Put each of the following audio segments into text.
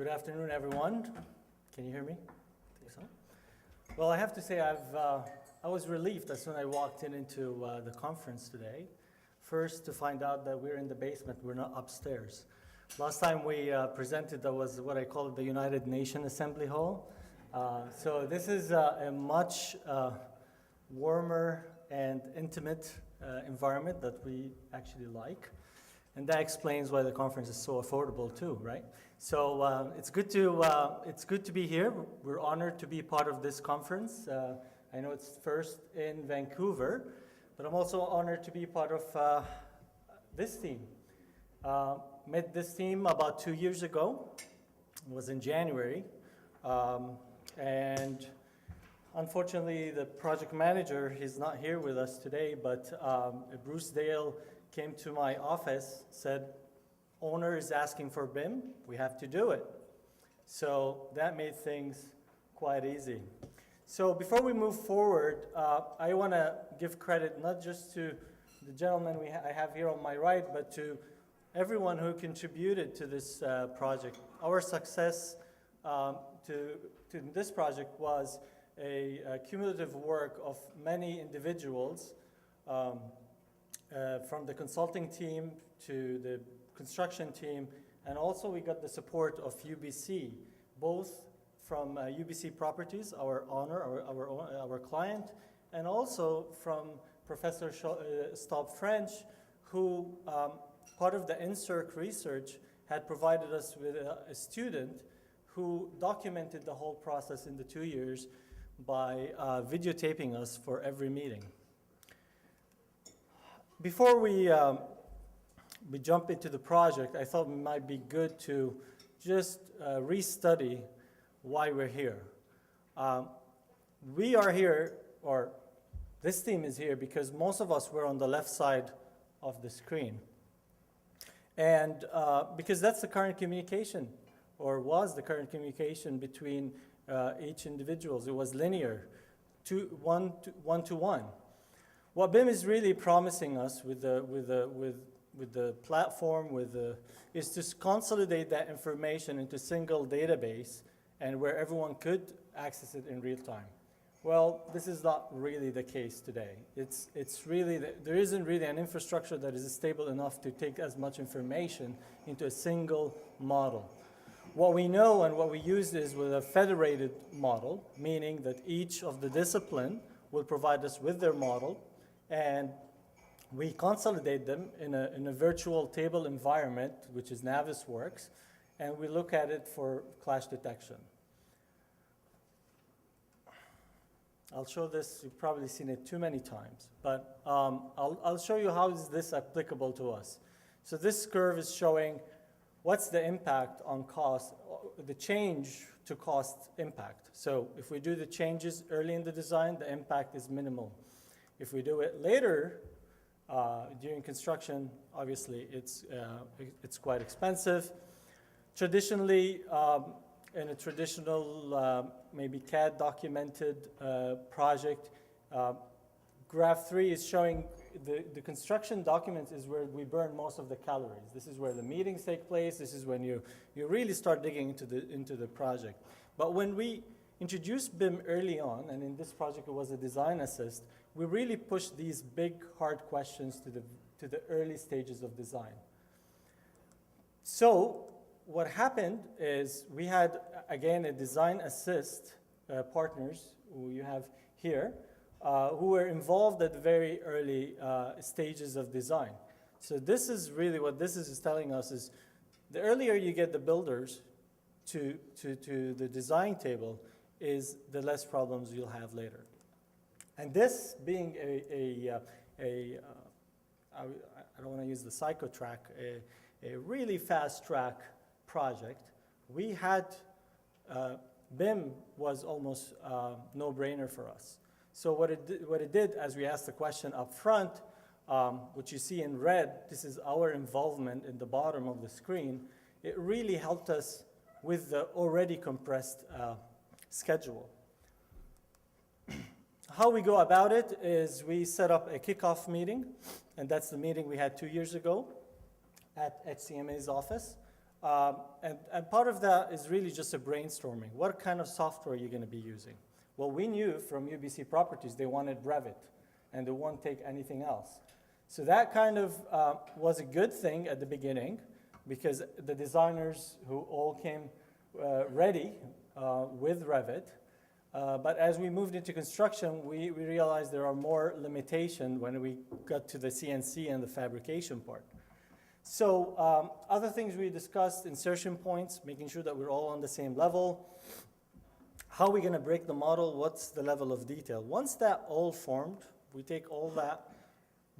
Good afternoon, everyone. Can you hear me? I think so. Well, I have to say I was relieved as soon as I walked into the conference today. First, to find out that we're in the basement, we're not upstairs. Last time we presented, that was what I call the United Nations Assembly Hall. So this is a much warmer and intimate environment that we actually like. And that explains why the conference is so affordable too, right? So it's good to be here. We're honored to be part of this conference. I know it's first in Vancouver, but I'm also honored to be part of this team. Met this team about 2 years ago. It was in January. And unfortunately, the project manager, he's not here with us today, but Bruce Dale came to my office, said, owner is asking for BIM, we have to do it. So that made things quite easy. So before we move forward, I want to give credit not just to the gentleman I have here on my right, but to everyone who contributed to this project. Our success to this project was a cumulative work of many individuals, from the consulting team to the construction team, and also we got the support of UBC, both from UBC Properties, our owner, our client, and also from Professor Staub French, who, part of the INSERC research, had provided us with a student who documented the whole process in the 2 years by videotaping us for every meeting. Before we jump into the project, I thought it might be good to just restudy why we're here. We are here, or this team is here, because most of us were on the left side of the screen. And because that's the current communication, or was the current communication between each individual. It was linear, one to one. What BIM is really promising us with the platform, is to consolidate that information into a single database and where everyone could access it in real time. Well, this is not really the case today. It's really, there isn't really an infrastructure that is stable enough to take as much information into a single model. What we know and what we use is with a federated model, meaning that each of the discipline will provide us with their model, and we consolidate them in a virtual table environment, which is Navisworks, and we look at it for clash detection. I'll show this, you've probably seen it too many times, but I'll show you how is this applicable to us. So this curve is showing what's the impact on cost, the change to cost impact. So if we do the changes early in the design, the impact is minimal. If we do it later, during construction, obviously it's quite expensive. Traditionally, in a traditional, maybe CAD documented project, graph 3 is showing the construction documents is where we burn most of the calories. This is where the meetings take place. This is when you really start digging into the project. But when we introduced BIM early on, and in this project it was a design assist, we really pushed these big, hard questions to the early stages of design. So what happened is we had, again, a design assist partners, who you have here, who were involved at the very early stages of design. So this is really what this is telling us is the earlier you get the builders to the design table is the less problems you'll have later. And this being I don't want to use the psychotrack, a really fast track project, we had, BIM was almost no-brainer for us. So what it did, as we asked the question up front, which you see in red, this is our involvement in the bottom of the screen, it really helped us with the already compressed schedule. How we go about it is we set up a kickoff meeting, and that's the meeting we had 2 years ago at HCMA's office. And part of that is really just a brainstorming. What kind of software are you going to be using? Well, we knew from UBC Properties they wanted Revit, and they won't take anything else. So that kind of was a good thing at the beginning, because the designers who all came ready with Revit. But as we moved into construction, we realized there are more limitations when we got to the CNC and the fabrication part. So other things we discussed, insertion points, making sure that we're all on the same level. How are we going to break the model? What's the level of detail? Once that all formed, we take all that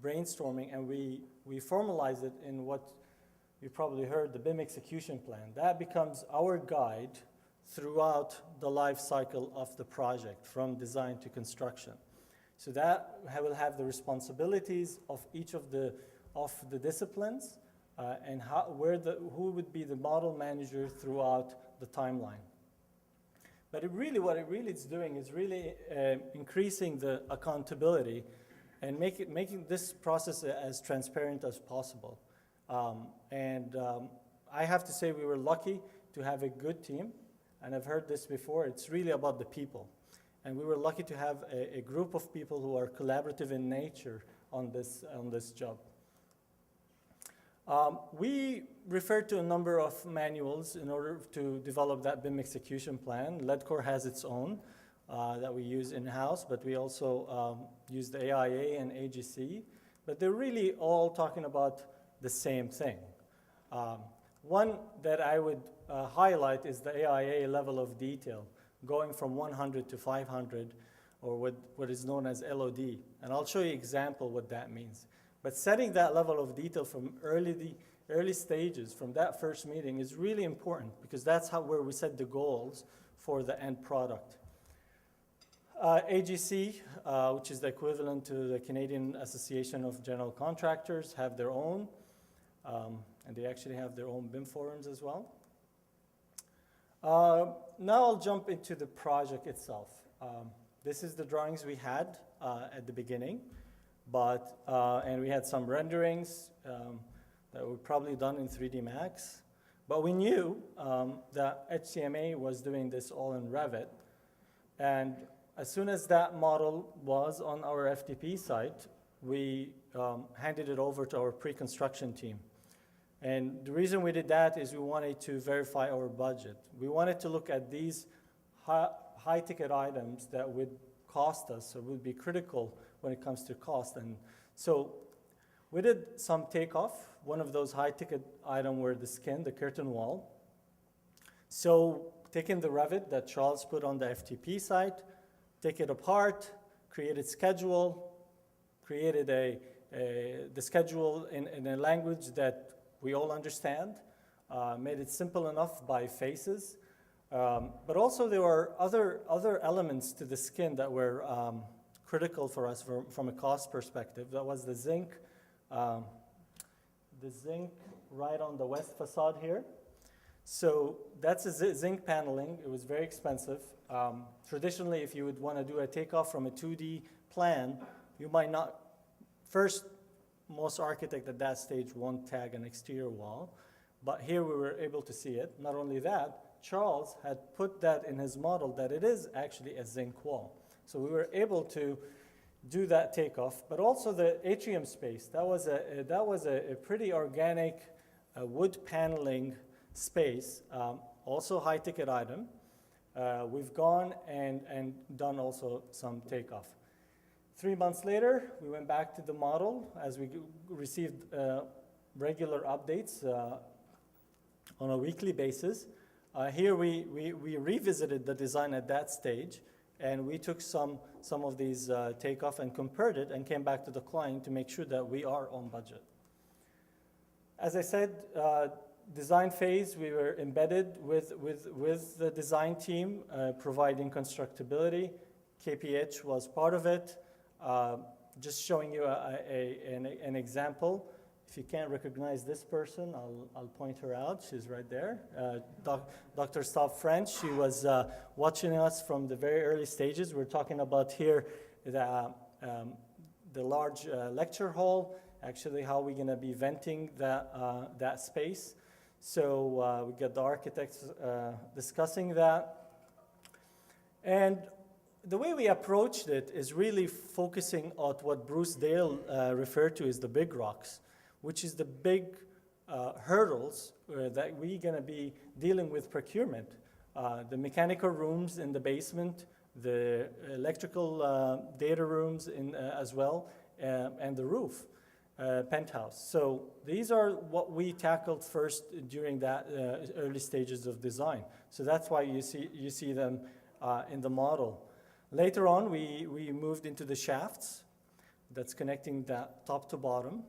brainstorming and we formalize it in what you probably heard, the BIM execution plan. That becomes our guide throughout the life cycle of the project, from design to construction. So that will have the responsibilities of each of the disciplines and who would be the model manager throughout the timeline. But what it really is doing is really increasing the accountability and making this process as transparent as possible. I have to say we were lucky to have a good team, and I've heard this before, it's really about the people. And we were lucky to have a group of people who are collaborative in nature on this job. We referred to a number of manuals in order to develop that BIM execution plan. Ledcor has its own that we use in-house, but we also use the AIA and AGC. But they're really all talking about the same thing. One that I would highlight is the AIA level of detail, going from 100 to 500, or what is known as LOD. And I'll show you an example what that means. But setting that level of detail from early stages, from that first meeting, is really important, because that's where we set the goals for the end product. AGC, which is the equivalent to the Canadian Association of General Contractors, have their own, and they actually have their own BIM forums as well. Now I'll jump into the project itself. This is the drawings we had at the beginning, and we had some renderings that were probably done in 3D Max. But we knew that HCMA was doing this all in Revit, and as soon as that model was on our FTP site, we handed it over to our pre-construction team. And the reason we did that is we wanted to verify our budget. We wanted to look at these high-ticket items that would cost us, or would be critical when it comes to cost. And so we did some takeoff. One of those high-ticket items were the skin, the curtain wall. So taking the Revit that Charles put on the FTP site, take it apart, created schedule, created the schedule in a language that we all understand, made it simple enough by faces. But also there were other elements to the skin that were critical for us from a cost perspective. That was the zinc right on the west facade here. So that's a zinc paneling. It was very expensive. Traditionally, if you would want to do a takeoff from a 2D plan, you might not, most architects at that stage won't tag an exterior wall. But here we were able to see it. Not only that, Charles had put that in his model that it is actually a zinc wall. So we were able to do that takeoff. But also the atrium space, that was a pretty organic wood paneling space, also high-ticket item. We've gone and done also some takeoff. 3 months later, we went back to the model as we received regular updates on a weekly basis. Here we revisited the design at that stage, and we took some of these takeoff and compared it and came back to the client to make sure that we are on budget. As I said, design phase, we were embedded with the design team, providing constructability. KPH was part of it. Just showing you an example. If you can't recognize this person, I'll point her out. She's right there. Dr. Staub French, she was watching us from the very early stages. We're talking about here the large lecture hall, actually how we're going to be venting that space. So we got the architects discussing that. And the way we approached it is really focusing on what Bruce Dale referred to as the big rocks, which is the big hurdles that we're going to be dealing with procurement. The mechanical rooms in the basement, the electrical data rooms as well, and the roof, penthouse. So these are what we tackled first during that early stages of design. So that's why you see them in the model. Later on, we moved into the shafts that's connecting that top to bottom.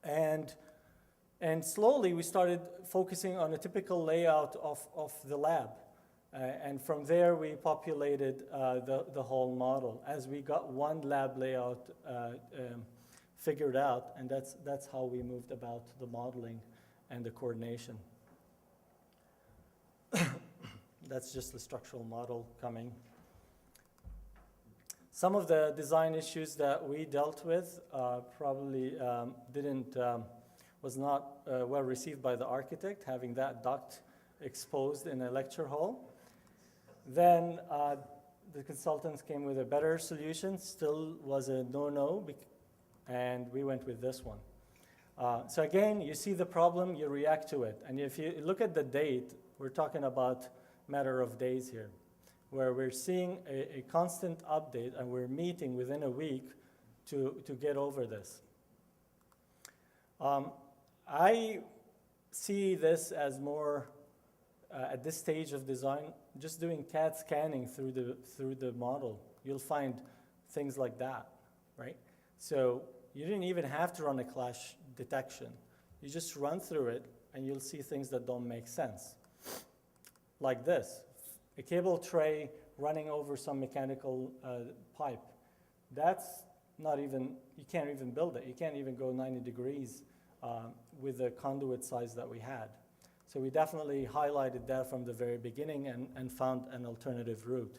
And slowly we started focusing on a typical layout of the lab. And from there we populated the whole model as we got one lab layout figured out, and that's how we moved about the modeling and the coordination. That's just the structural model coming. Some of the design issues that we dealt with probably was not well received by the architect, having that duct exposed in a lecture hall. Then the consultants came with a better solution, still was a no-no, and we went with this one. So again, you see the problem, you react to it. And if you look at the date, we're talking about a matter of days here, where we're seeing a constant update, and we're meeting within a week to get over this. I see this as more, at this stage of design, just doing CAD scanning through the model. You'll find things like that, right? So you didn't even have to run a clash detection. You just run through it, and you'll see things that don't make sense. Like this, a cable tray running over some mechanical pipe. That's not even, you can't even build it. You can't even go 90 degrees with the conduit size that we had. So we definitely highlighted that from the very beginning and found an alternative route.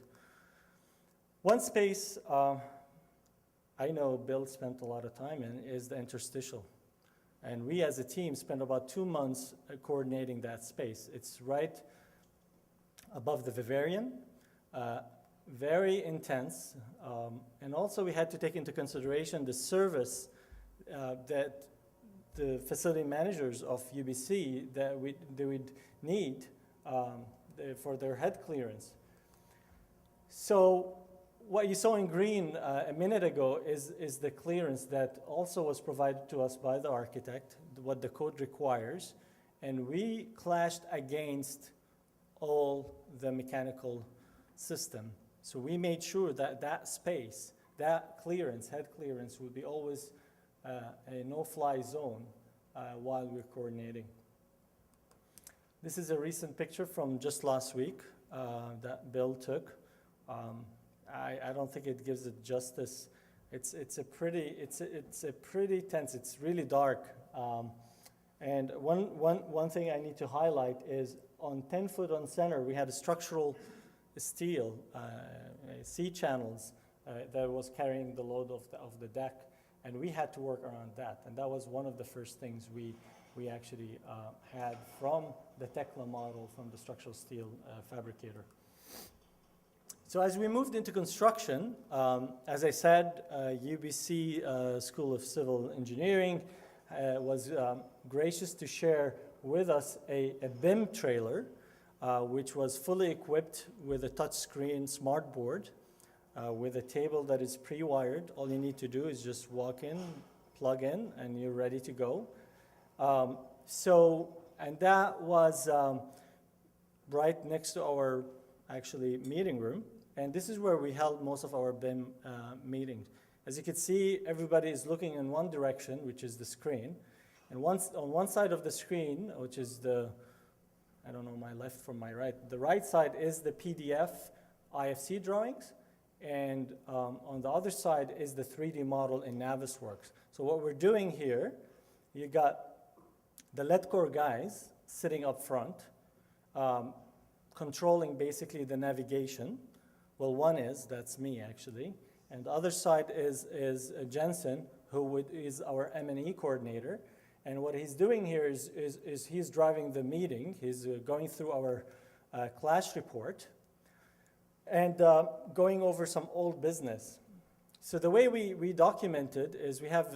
One space I know Bill spent a lot of time in is the interstitial. And we as a team spent about 2 months coordinating that space. It's right above the vivarium, very intense. And also we had to take into consideration the service that the facility managers of UBC that they would need for their head clearance. So what you saw in green a minute ago is the clearance that also was provided to us by the architect, what the code requires, and we clashed against all the mechanical system. So we made sure that that space, that clearance, head clearance, would be always a no-fly zone while we're coordinating. This is a recent picture from just last week that Bill took. I don't think it gives it justice. It's a pretty tense. It's really dark. And one thing I need to highlight is on 10 foot on center, we had a structural steel C-channels that was carrying the load of the deck. And we had to work around that. And that was one of the first things we actually had from the Tekla model from the structural steel fabricator. So as we moved into construction, as I said, UBC School of Civil Engineering was gracious to share with us a BIM trailer, which was fully equipped with a touchscreen smart board, with a table that is pre-wired. All you need to do is just walk in, plug in, and you're ready to go. And that was right next to our actually meeting room. And this is where we held most of our BIM meetings. As you can see, everybody is looking in one direction, which is the screen. And on one side of the screen, which is I don't know my left from my right, the right side is the PDF IFC drawings. And on the other side is the 3D model in Navisworks. So what we're doing here, you got the Ledcor guys sitting up front, controlling basically the navigation. Well, that's me actually. And the other side is Jensen, who is our M&E coordinator. And what he's doing here is he's driving the meeting. He's going through our clash report and going over some old business. So the way we document it is we have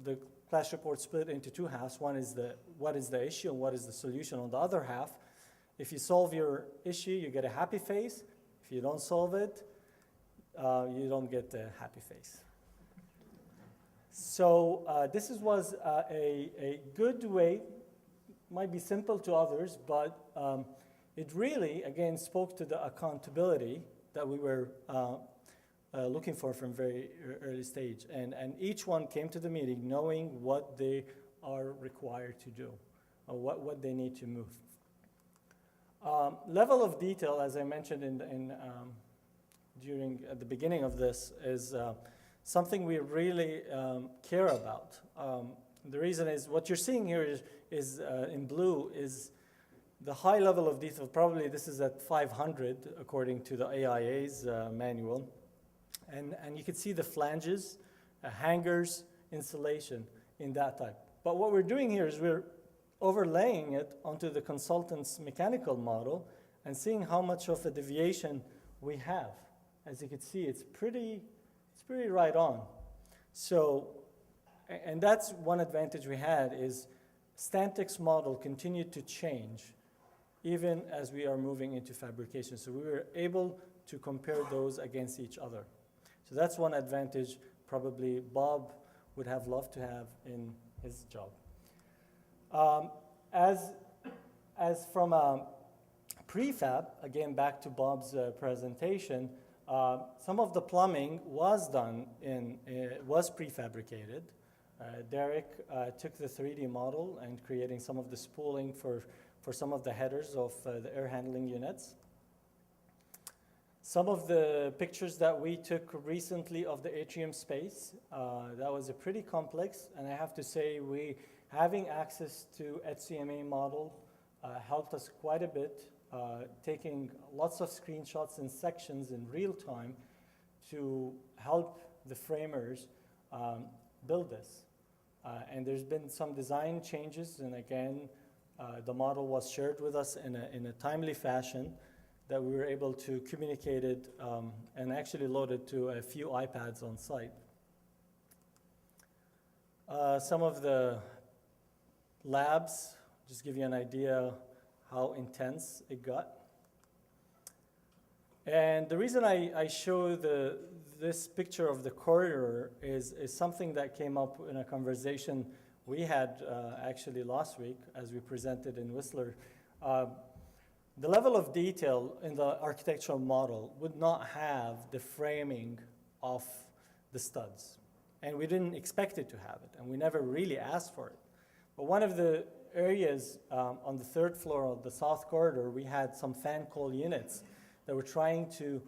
the clash report split into two halves. One is what is the issue and what is the solution. On the other half, if you solve your issue, you get a happy face. If you don't solve it, you don't get a happy face. So this was a good way, might be simple to others, but it really, again, spoke to the accountability that we were looking for from very early stage. And each one came to the meeting knowing what they are required to do, or what they need to move. Level of detail, as I mentioned at the beginning of this, is something we really care about. The reason is what you're seeing here is in blue is the high level of detail. Probably this is at 500 according to the AIA's manual. And you can see the flanges, hangers, insulation in that type. But what we're doing here is we're overlaying it onto the consultant's mechanical model and seeing how much of a deviation we have. As you can see, it's pretty right on. So, and that's one advantage we had is Stantec's model continued to change even as we are moving into fabrication. So we were able to compare those against each other. So that's one advantage probably Bob would have loved to have in his job. As from a prefab, again back to Bob's presentation, some of the plumbing was done was prefabricated. Derek took the 3D model and creating some of the spooling for some of the headers of the air handling units. Some of the pictures that we took recently of the atrium space, that was a pretty complex, and I have to say having access to HCMA model helped us quite a bit, taking lots of screenshots and sections in real time to help the framers build this. And there's been some design changes, and again, the model was shared with us in a timely fashion that we were able to communicate it and actually load it to a few iPads on site. Some of the labs, just give you an idea how intense it got. And the reason I show this picture of the corridor is something that came up in a conversation we had actually last week as we presented in Whistler. The level of detail in the architectural model would not have the framing of the studs. And we didn't expect it to have it, and we never really asked for it. But one of the areas on the third floor of the south corridor, we had some fan coil units that were trying to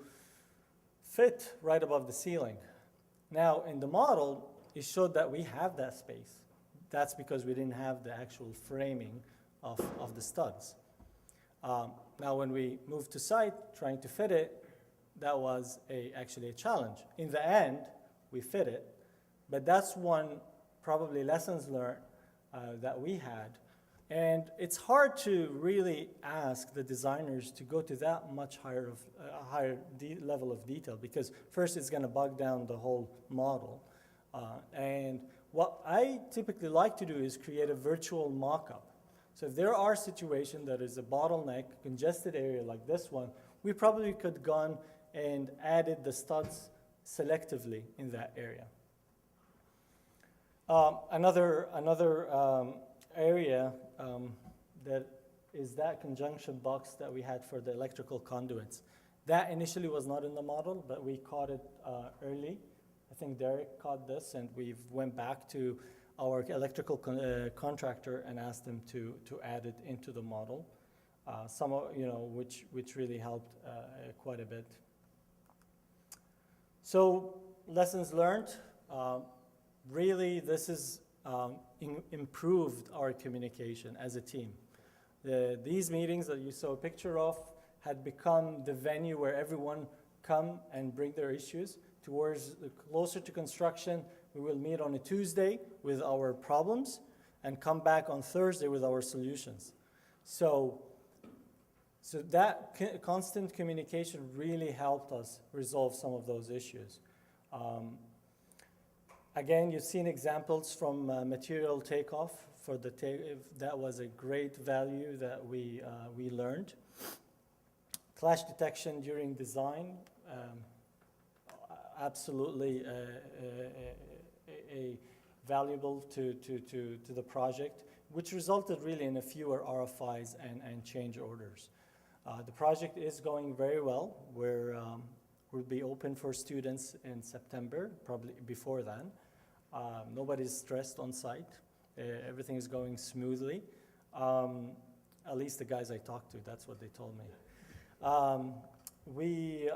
fit right above the ceiling. Now, in the model, it showed that we have that space. That's because we didn't have the actual framing of the studs. Now, when we moved to site, trying to fit it, that was actually a challenge. In the end, we fit it, but that's one probably lessons learned that we had. And it's hard to really ask the designers to go to that much higher level of detail because first it's going to bog down the whole model. And what I typically like to do is create a virtual mock-up. So if there are situations that is a bottleneck, congested area like this one, we probably could have gone and added the studs selectively in that area. Another area that is that conjunction box that we had for the electrical conduits. That initially was not in the model, but we caught it early. I think Derek caught this, and we went back to our electrical contractor and asked them to add it into the model. Which really helped quite a bit. So lessons learned. Really, this is improved our communication as a team. These meetings that you saw a picture of had become the venue where everyone come and bring their issues. Towards closer to construction, we will meet on a Tuesday with our problems, and come back on Thursday with our solutions. So that constant communication really helped us resolve some of those issues. Again, you've seen examples from material takeoff for the that was a great value that we learned. Clash detection during design, absolutely a valuable to the project, which resulted really in a fewer RFIs and change orders. The project is going very well. We'll be open for students in September, probably before then. Nobody's stressed on site. Everything is going smoothly. At least the guys I talked to, that's what they told me. We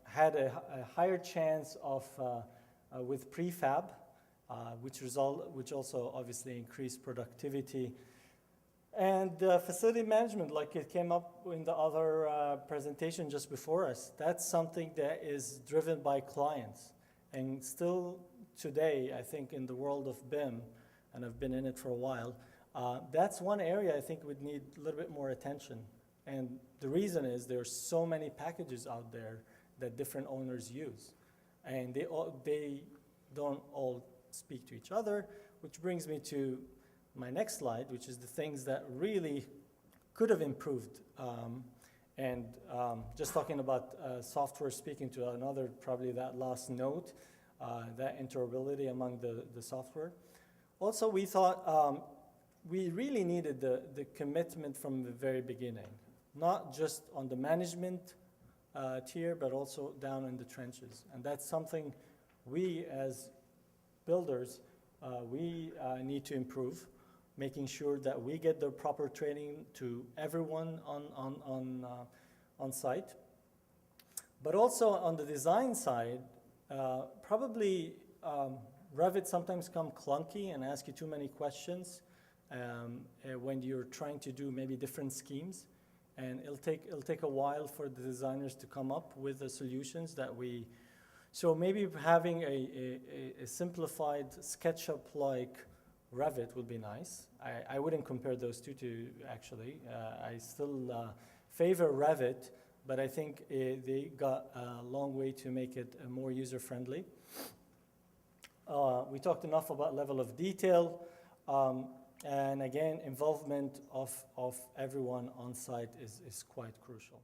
had a higher chance of, with prefab, which also obviously increased productivity. And facility management, like it came up in the other presentation just before us, that's something that is driven by clients. And still today, I think in the world of BIM, and I've been in it for a while, that's one area I think would need a little bit more attention. And the reason is there's so many packages out there that different owners use. And they don't all speak to each other, which brings me to my next slide, which is the things that really could have improved. Just talking about software, speaking to another, probably that last note, that interoperability among the software. Also, we thought we really needed the commitment from the very beginning, not just on the management tier, but also down in the trenches. And that's something we as builders, we need to improve, making sure that we get the proper training to everyone on site. But also on the design side, probably Revit sometimes come clunky and ask you too many questions when you're trying to do maybe different schemes. And it'll take a while for the designers to come up with the solutions that we, so maybe having a simplified SketchUp-like Revit would be nice. I wouldn't compare those two actually. I still favor Revit, but I think they got a long way to make it more user-friendly. We talked enough about level of detail. And again, involvement of everyone on site is quite crucial.